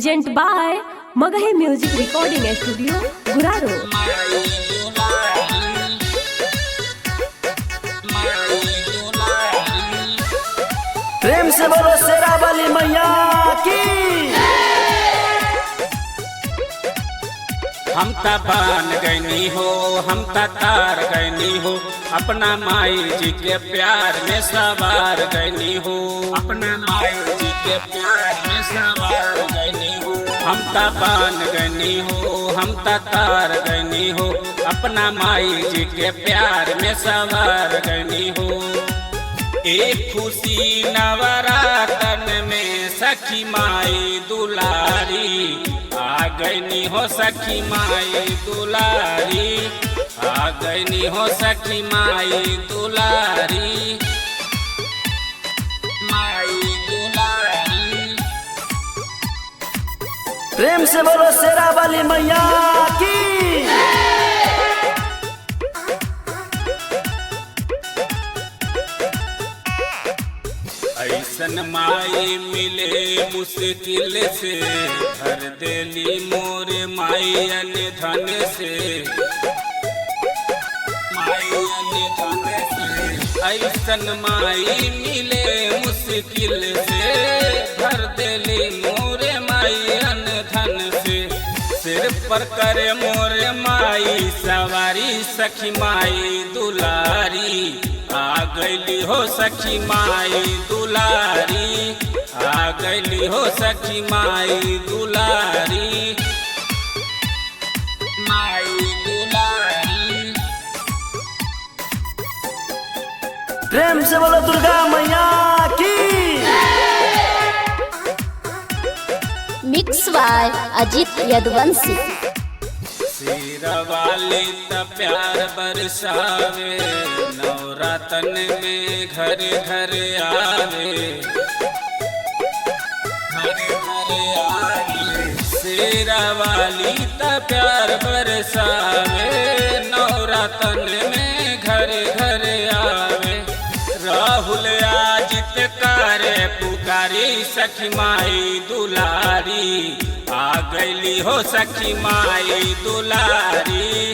Present by Magahi music recording studio Guraru. प्रेम से बोलो शेरा वाली मैया की। हम ता बान गैनी हो, हम ता तार गैनी हो, अपना माई जी के प्यार में सवार गैनी हो, अपना माई जी के प्यार में सवार गैनी हो। हम ता बान गैनी हो, हम ता तार गैनी हो, अपना माई जी के प्यार में सवार गैनी हो। एक खुशी नवरातन में सखी माई दुलारी आ गईनी हो, सखी माई दुलारी आ गईनी हो, सखी माई दुलारी माई दुलारी। प्रेम से बोलो शेरा वाली मैया की। ऐसन माई मिले मुश्किल से, भर देली मोर माई अन धन से, माई अन धन से। ऐसन माई मिले मुश्किल से, भर देली मोर माई अन धन से। सिर पर करे मोर माई सवारी, सखी माई दुलारी आ गईली हो, सखी माई दुलारी आ गईली हो, सखी माई दुलारी माई दुलारी। प्रेम से बोलो दुर्गा मैया की। Mix by Ajit Yaduvanshi. शेरा वाली त प्यार बरसावे, नवरातन में घर घर आवे, घर घर आवे। शेरा वाली त प्यार बरसावे, नवरातन में घर घर आवे। राहुल आजित करे पुकारी, सखी माई दुलारी आ गईली हो, सखी माई दुलारी